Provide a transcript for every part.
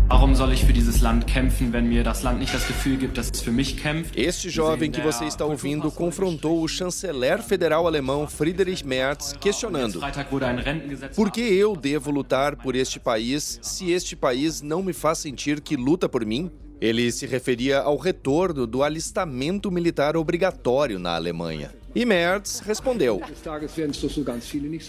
Warum soll ich für dieses Land kämpfen, wenn mir das Land nicht das Gefühl gibt, dass es für mich kämpft? Este jovem que você está ouvindo confrontou o chanceler federal alemão Friedrich Merz, questionando: por que eu devo lutar por este país se este país não me faz sentir que luta por mim? Ele se referia ao retorno do alistamento militar obrigatório na Alemanha. E Merz respondeu: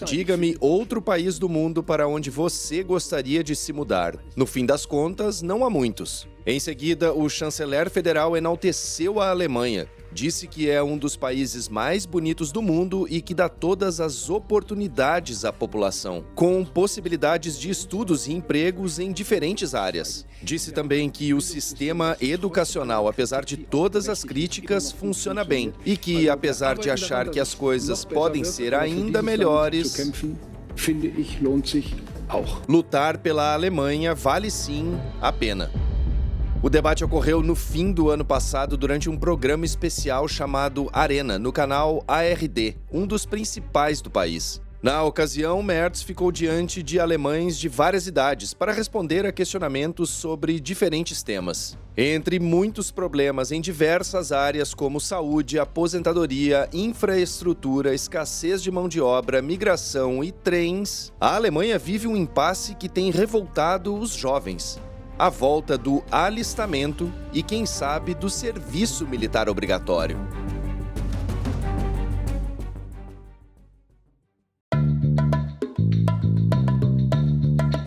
diga-me outro país do mundo para onde você gostaria de se mudar. No fim das contas, não há muitos. Em seguida, o chanceler federal enalteceu a Alemanha. Disse que é um dos países mais bonitos do mundo e que dá todas as oportunidades à população, com possibilidades de estudos e empregos em diferentes áreas. Disse também que o sistema educacional, apesar de todas as críticas, funciona bem e que, apesar de achar que as coisas podem ser ainda melhores, lutar pela Alemanha vale sim a pena. O debate ocorreu no fim do ano passado durante um programa especial chamado Arena, no canal ARD, um dos principais do país. Na ocasião, Merz ficou diante de alemães de várias idades para responder a questionamentos sobre diferentes temas. Entre muitos problemas em diversas áreas como saúde, aposentadoria, infraestrutura, escassez de mão de obra, migração e trens, a Alemanha vive um impasse que tem revoltado os jovens. A volta do alistamento e, quem sabe, do serviço militar obrigatório.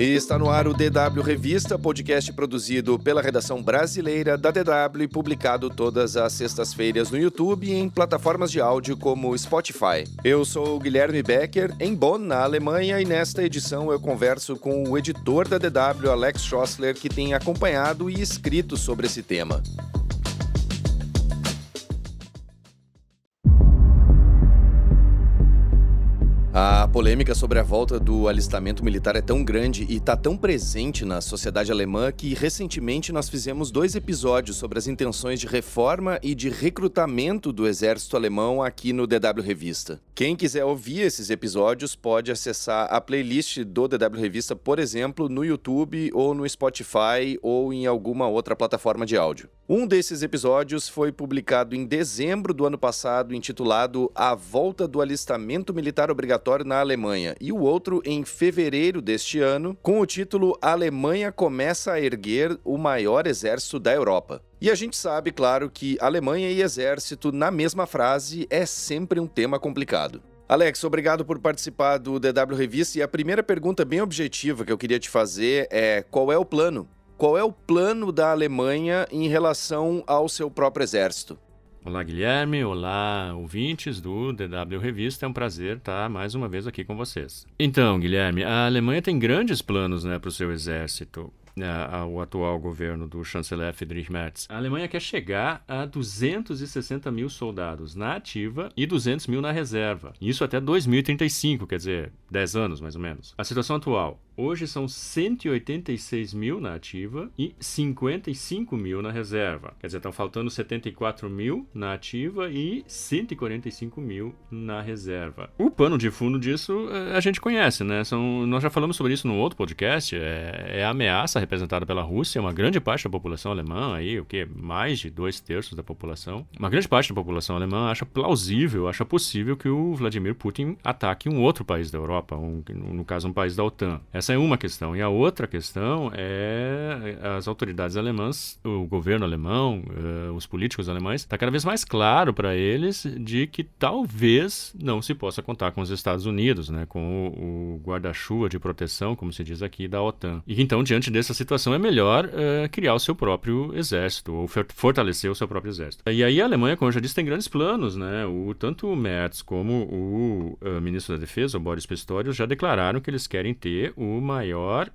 E está no ar o DW Revista, podcast produzido pela redação brasileira da DW e publicado todas as sextas-feiras no YouTube e em plataformas de áudio como Spotify. Eu sou o Guilherme Becker, em Bonn, na Alemanha, e nesta edição eu converso com o editor da DW, Alex Schossler, que tem acompanhado e escrito sobre esse tema. A polêmica sobre a volta do alistamento militar é tão grande e está tão presente na sociedade alemã que recentemente nós fizemos 2 episódios sobre as intenções de reforma e de recrutamento do exército alemão aqui no DW Revista. Quem quiser ouvir esses episódios pode acessar a playlist do DW Revista, por exemplo, no YouTube ou no Spotify ou em alguma outra plataforma de áudio. Um desses episódios foi publicado em dezembro do ano passado, intitulado A Volta do Alistamento Militar Obrigatório na Alemanha, e o outro em fevereiro deste ano, com o título Alemanha começa a erguer o maior exército da Europa. E a gente sabe, claro, que Alemanha e exército na mesma frase é sempre um tema complicado. Alex, obrigado por participar do DW Revista, e a primeira pergunta bem objetiva que eu queria te fazer é: qual é o plano? Qual é o plano da Alemanha em relação ao seu próprio exército? Olá, Guilherme. Olá, ouvintes do DW Revista. É um prazer estar mais uma vez aqui com vocês. Então, Guilherme, a Alemanha tem grandes planos, para o seu exército. O atual governo do chanceler Friedrich Merz. A Alemanha quer chegar a 260 mil soldados na ativa e 200 mil na reserva. Isso até 2035, quer dizer, 10 anos mais ou menos. A situação atual: hoje são 186 mil na ativa e 55 mil na reserva. Quer dizer, estão faltando 74 mil na ativa e 145 mil na reserva. O pano de fundo disso a gente conhece, né? Nós já falamos sobre isso no outro podcast. É a ameaça representada pela Rússia. Uma grande parte da população alemã, mais de 2/3 da população. Uma grande parte da população alemã acha plausível, acha possível que o Vladimir Putin ataque um outro país da Europa, no caso um país da OTAN. Essa é uma questão. E a outra questão é as autoridades alemãs, o governo alemão, os políticos alemães, está cada vez mais claro para eles de que talvez não se possa contar com os Estados Unidos, com o guarda-chuva de proteção, como se diz aqui, da OTAN. E então, diante dessa situação, é melhor criar o seu próprio exército, ou fortalecer o seu próprio exército. E aí a Alemanha, como eu já disse, tem grandes planos, tanto o Merz como o ministro da Defesa, o Boris Pistorius, já declararam que eles querem ter o maior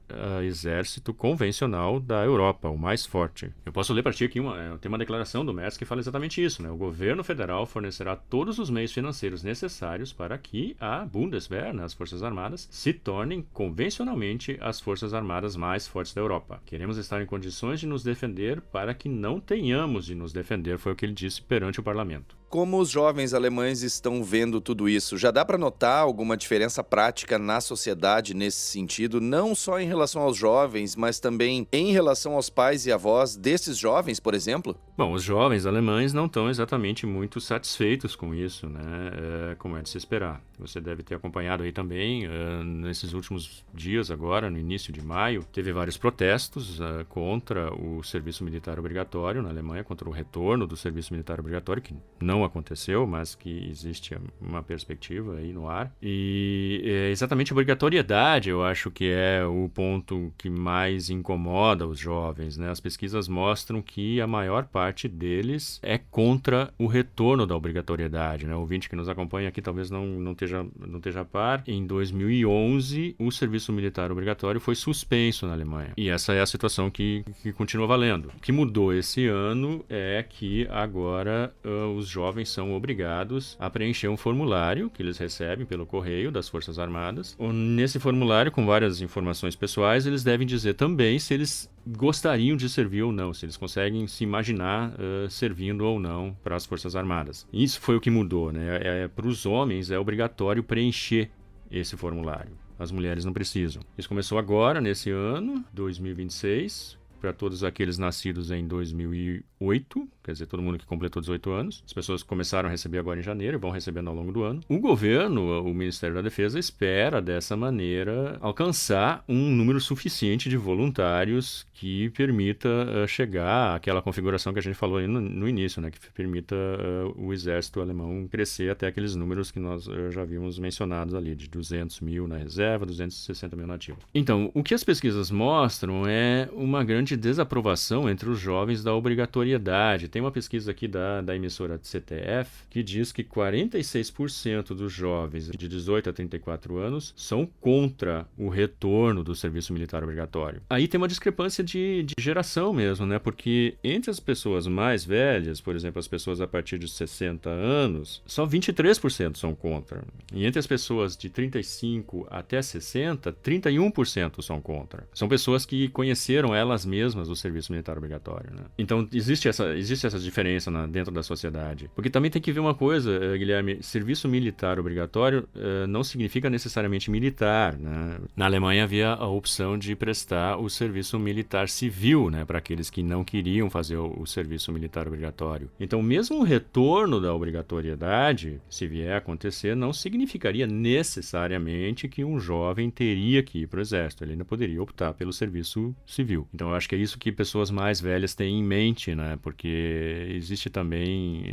exército convencional da Europa, o mais forte. Eu posso ler para ti aqui, tem uma declaração do Merz que fala exatamente isso, O governo federal fornecerá todos os meios financeiros necessários para que a Bundeswehr, as Forças Armadas, se tornem convencionalmente as Forças Armadas mais fortes da Europa. Queremos estar em condições de nos defender para que não tenhamos de nos defender, foi o que ele disse perante o parlamento. como os jovens alemães estão vendo tudo isso? Já dá para notar alguma diferença prática na sociedade nesse sentido, não só em relação aos jovens, mas também em relação aos pais e avós desses jovens, por exemplo? Bom, os jovens alemães não estão exatamente muito satisfeitos com isso, né? Como é de se esperar. Você deve ter acompanhado aí também, nesses últimos dias agora, no início de maio, teve vários protestos contra o serviço militar obrigatório na Alemanha, contra o retorno do serviço militar obrigatório, que não aconteceu, mas que existe uma perspectiva aí no ar. E exatamente a obrigatoriedade, eu acho que é o ponto que mais incomoda os jovens, né? As pesquisas mostram que a maior parte deles é contra o retorno da obrigatoriedade, né? O ouvinte que nos acompanha aqui talvez não esteja a par. Em 2011, o serviço militar obrigatório foi suspenso na Alemanha. E essa é a situação que continua valendo. O que mudou esse ano é que agora os jovens são obrigados a preencher um formulário que eles recebem pelo correio das Forças Armadas. Nesse formulário, com várias informações pessoais, eles devem dizer também se eles gostariam de servir ou não, se eles conseguem se imaginar servindo ou não para as Forças Armadas. Isso foi o que mudou, né? Para os homens é obrigatório preencher esse formulário. As mulheres não precisam. Isso começou agora, nesse ano, 2026, para todos aqueles nascidos em 2008, quer dizer, todo mundo que completou 18 anos. As pessoas começaram a receber agora em janeiro e vão recebendo ao longo do ano. O governo, o Ministério da Defesa, espera, dessa maneira, alcançar um número suficiente de voluntários que permita chegar àquela configuração que a gente falou aí no início, né? Que permita o exército alemão crescer até aqueles números que nós já vimos mencionados ali, de 200 mil na reserva, 260 mil na ativa. Então, o que as pesquisas mostram é uma grande desaprovação entre os jovens da obrigatoriedade. Tem uma pesquisa aqui da emissora CTF que diz que 46% dos jovens de 18 a 34 anos são contra o retorno do serviço militar obrigatório. Aí tem uma discrepância de geração mesmo, né? Porque entre as pessoas mais velhas, por exemplo, as pessoas a partir de 60 anos, só 23% são contra. E entre as pessoas de 35 até 60, 31% são contra. São pessoas que conheceram elas mesmas o serviço militar obrigatório, né? Então existe essa diferença dentro da sociedade. Porque também tem que ver uma coisa, Guilherme, serviço militar obrigatório não significa necessariamente militar, né? Na Alemanha havia a opção de prestar o serviço militar civil, né, para aqueles que não queriam fazer o serviço militar obrigatório. Então, mesmo o retorno da obrigatoriedade, se vier a acontecer, não significaria necessariamente que um jovem teria que ir para o exército. Ele ainda poderia optar pelo serviço civil. Então, eu acho que é isso que pessoas mais velhas têm em mente, né? Porque existe também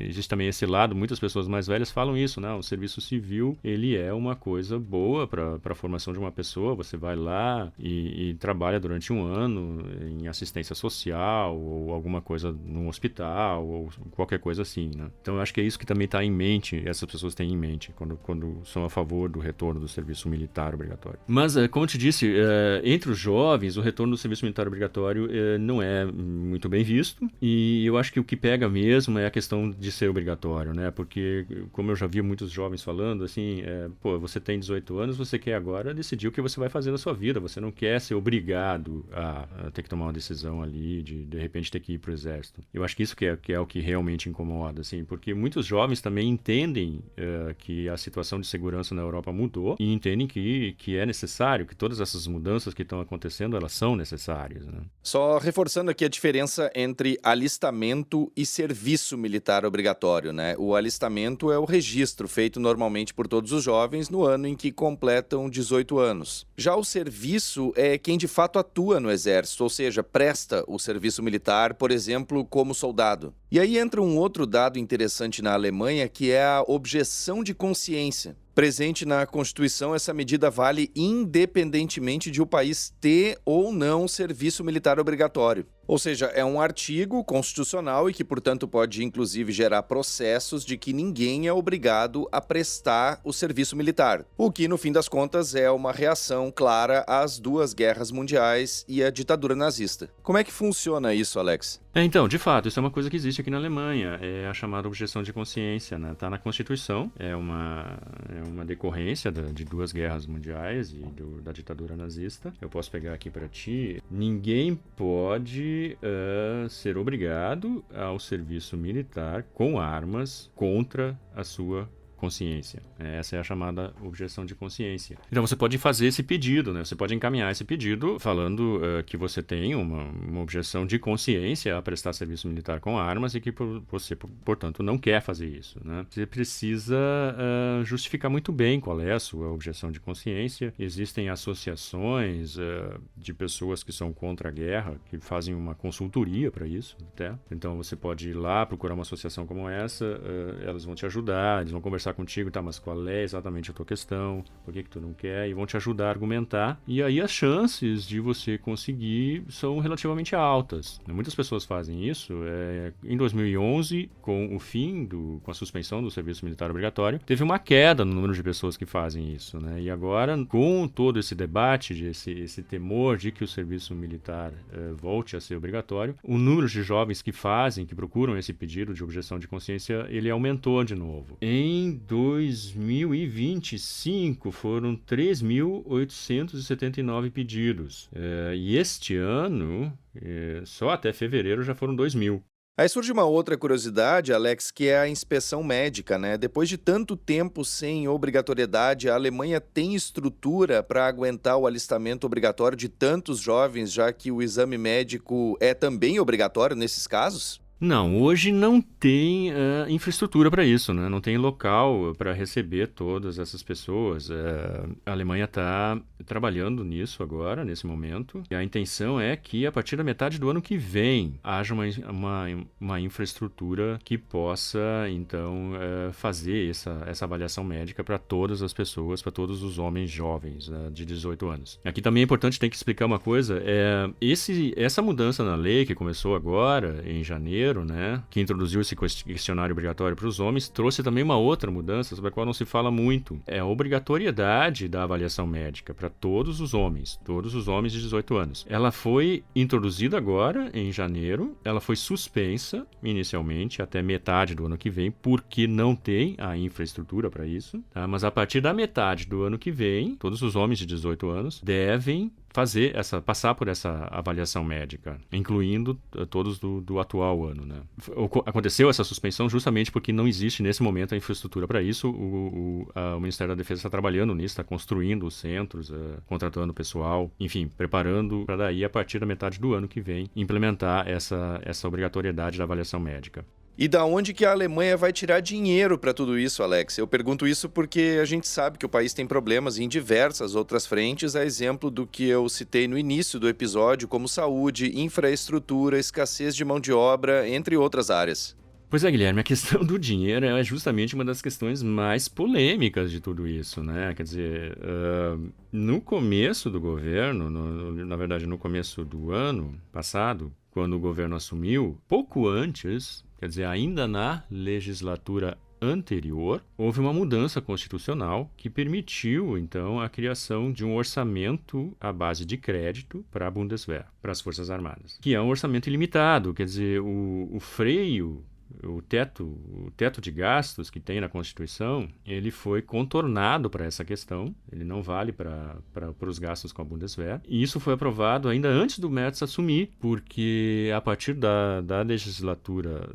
esse lado, muitas pessoas mais velhas falam isso, né? O serviço civil, ele é uma coisa boa para a formação de uma pessoa. Você vai lá e trabalha durante um ano em assistência social ou alguma coisa num hospital ou qualquer coisa assim, né? Então, eu acho que é isso que também está em mente, essas pessoas têm em mente quando são a favor do retorno do serviço militar obrigatório. Mas, como eu te disse, entre os jovens, o retorno do serviço militar obrigatório não é muito bem visto, e eu acho que o que pega mesmo é a questão de ser obrigatório, né? Porque, como eu já vi muitos jovens falando, assim, você tem 18 anos, você quer agora decidir o que você vai fazer na sua vida, você não quer ser obrigado a ter que tomar uma decisão ali, de repente ter que ir para o exército. Eu acho que isso que é o que realmente incomoda, assim, porque muitos jovens também entendem que a situação de segurança na Europa mudou e entendem que é necessário, que todas essas mudanças que estão acontecendo, elas são necessárias, né? Só reforçando aqui a diferença entre alistamento e serviço militar obrigatório, né? O alistamento é o registro feito normalmente por todos os jovens no ano em que completam 18 anos. Já o serviço é quem de fato atua no exército, ou seja, presta o serviço militar, por exemplo, como soldado. E aí entra um outro dado interessante na Alemanha, que é a objeção de consciência. Presente na Constituição, essa medida vale independentemente de o país ter ou não serviço militar obrigatório. Ou seja, é um artigo constitucional e que, portanto, pode inclusive gerar processos de que ninguém é obrigado a prestar o serviço militar. O que, no fim das contas, é uma reação clara às duas guerras mundiais e à ditadura nazista. Como é que funciona isso, Alex? Então, de fato, isso é uma coisa que existe aqui na Alemanha, é a chamada objeção de consciência, né? Está na Constituição, é uma decorrência de duas guerras mundiais e da ditadura nazista. Eu posso pegar aqui para ti. Ninguém pode pode ser obrigado ao serviço militar com armas contra a sua consciência. Essa é a chamada objeção de consciência. Então você pode fazer esse pedido, né? Você pode encaminhar esse pedido falando que você tem uma objeção de consciência a prestar serviço militar com armas e que você, portanto, não quer fazer isso, né? Você precisa justificar muito bem qual é a sua objeção de consciência. Existem associações de pessoas que são contra a guerra, que fazem uma consultoria para isso, até. Então você pode ir lá procurar uma associação como essa, elas vão te ajudar, eles vão conversar contigo, tá, mas qual é exatamente a tua questão, por que tu não quer, e vão te ajudar a argumentar, e aí as chances de você conseguir são relativamente altas. Muitas pessoas fazem isso. Em 2011, com a suspensão do serviço militar obrigatório, teve uma queda no número de pessoas que fazem isso, né? E agora, com todo esse debate, esse temor de que o serviço militar volte a ser obrigatório, o número de jovens que procuram esse pedido de objeção de consciência, ele aumentou de novo. Em 2025 foram 3.879 pedidos. E este ano, só até fevereiro, já foram 2.000. Aí surge uma outra curiosidade, Alex, que é a inspeção médica, né? Depois de tanto tempo sem obrigatoriedade, a Alemanha tem estrutura para aguentar o alistamento obrigatório de tantos jovens, já que o exame médico é também obrigatório nesses casos? Não, hoje não tem infraestrutura para isso, né? Não tem local para receber todas essas pessoas. A Alemanha está trabalhando nisso agora, nesse momento. E a intenção é que, a partir da metade do ano que vem, haja uma infraestrutura que possa, então, fazer essa avaliação médica para todas as pessoas, para todos os homens jovens de 18 anos. Aqui também é importante, tem que explicar uma coisa. Essa mudança na lei, que começou agora, em janeiro, né, que introduziu esse questionário obrigatório para os homens, trouxe também uma outra mudança sobre a qual não se fala muito. É a obrigatoriedade da avaliação médica para todos os homens de 18 anos. Ela foi introduzida agora, em janeiro, ela foi suspensa inicialmente até metade do ano que vem, porque não tem a infraestrutura para isso, tá? Mas a partir da metade do ano que vem, todos os homens de 18 anos devem passar por essa avaliação médica, incluindo todos do atual ano, né? Aconteceu essa suspensão justamente porque não existe nesse momento a infraestrutura para isso. O Ministério da Defesa está trabalhando nisso, está construindo os centros, contratando pessoal, enfim, preparando para daí, a partir da metade do ano que vem, implementar essa obrigatoriedade da avaliação médica. E da onde que a Alemanha vai tirar dinheiro para tudo isso, Alex? Eu pergunto isso porque a gente sabe que o país tem problemas em diversas outras frentes, a exemplo do que eu citei no início do episódio, como saúde, infraestrutura, escassez de mão de obra, entre outras áreas. Pois é, Guilherme, a questão do dinheiro é justamente uma das questões mais polêmicas de tudo isso, né? Quer dizer, no começo do governo, na verdade no começo do ano passado, quando o governo assumiu, pouco antes, quer dizer, ainda na legislatura anterior, houve uma mudança constitucional que permitiu, então, a criação de um orçamento à base de crédito para a Bundeswehr, para as Forças Armadas, que é um orçamento ilimitado, quer dizer, o freio, o teto de gastos que tem na Constituição, ele foi contornado para essa questão, ele não vale para os gastos com a Bundeswehr, e isso foi aprovado ainda antes do Merz assumir, porque a partir da legislatura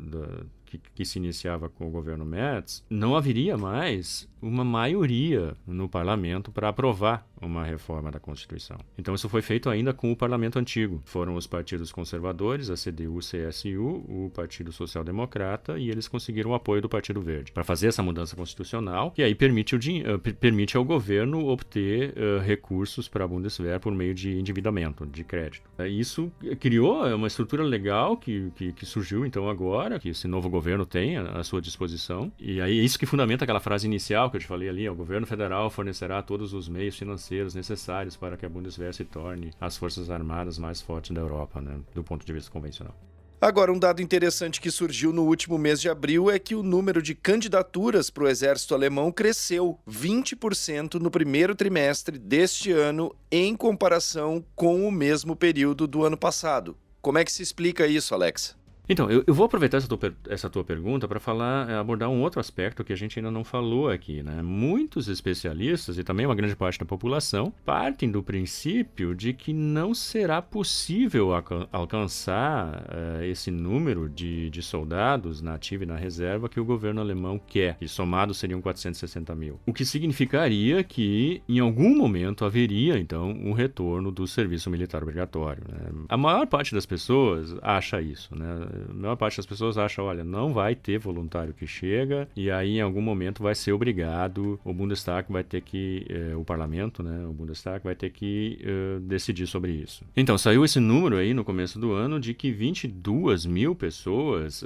que se iniciava com o governo Merz, não haveria mais uma maioria no parlamento para aprovar uma reforma da Constituição. Então isso foi feito ainda com o parlamento antigo. Foram os partidos conservadores, a CDU, CSU, o Partido Social Democrata, e eles conseguiram o apoio do Partido Verde para fazer essa mudança constitucional, e aí permite ao governo obter recursos para a Bundeswehr por meio de endividamento, de crédito. Isso criou uma estrutura legal que surgiu então agora, que esse novo governo tem à sua disposição, e aí é isso que fundamenta aquela frase inicial que eu te falei ali: o governo federal fornecerá todos os meios financeiros necessários para que a Bundeswehr se torne as forças armadas mais fortes da Europa, né, do ponto de vista convencional. Agora, um dado interessante que surgiu no último mês de abril é que o número de candidaturas para o exército alemão cresceu 20% no primeiro trimestre deste ano em comparação com o mesmo período do ano passado. Como é que se explica isso, Alex? Então, eu vou aproveitar essa tua pergunta para abordar um outro aspecto que a gente ainda não falou aqui, né? Muitos especialistas e também uma grande parte da população partem do princípio de que não será possível alcançar esse número de soldados na ativa e na reserva que o governo alemão quer, e somados seriam 460 mil. O que significaria que, em algum momento, haveria, então, um retorno do serviço militar obrigatório, né? A maior parte das pessoas acha isso, né? A maior parte das pessoas acha, olha, não vai ter voluntário que chega e aí, em algum momento, vai ser obrigado, o Bundestag vai ter que, o parlamento, né? O Bundestag vai ter que decidir sobre isso. Então, saiu esse número aí no começo do ano de que 22 mil pessoas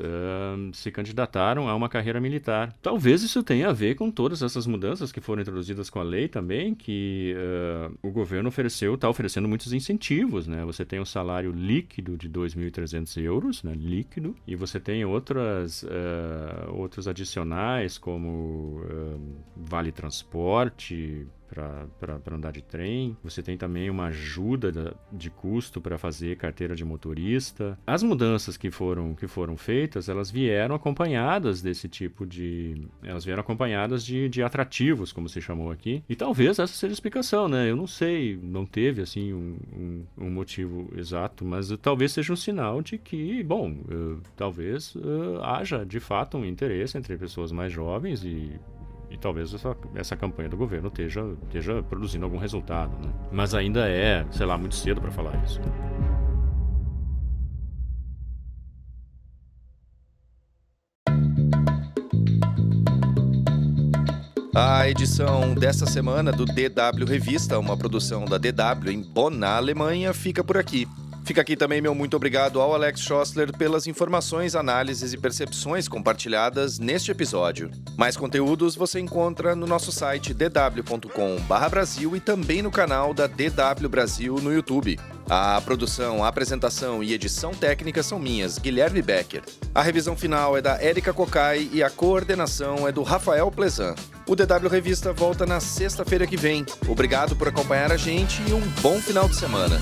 se candidataram a uma carreira militar. Talvez isso tenha a ver com todas essas mudanças que foram introduzidas com a lei também, que o governo está oferecendo muitos incentivos, né? Você tem o salário líquido de 2.300 euros, né? Líquido, e você tem outros adicionais como vale transporte para andar de trem. Você tem também uma ajuda de custo para fazer carteira de motorista. As mudanças que foram feitas, elas vieram acompanhadas desse tipo de... Elas vieram acompanhadas de atrativos, como se chamou aqui. E talvez essa seja a explicação, né? Eu não sei, não teve assim um motivo exato, mas talvez seja um sinal de que, bom, talvez haja de fato um interesse entre pessoas mais jovens e talvez essa campanha do governo esteja produzindo algum resultado, né? Mas ainda é, sei lá, muito cedo para falar isso. A edição dessa semana do DW Revista, uma produção da DW em Bonn, na Alemanha, fica por aqui. Fica aqui também meu muito obrigado ao Alex Schossler pelas informações, análises e percepções compartilhadas neste episódio. Mais conteúdos você encontra no nosso site dw.com/Brasil e também no canal da DW Brasil no YouTube. A produção, a apresentação e edição técnica são minhas, Guilherme Becker. A revisão final é da Érica Cocai e a coordenação é do Rafael Plezan. O DW Revista volta na sexta-feira que vem. Obrigado por acompanhar a gente e um bom final de semana.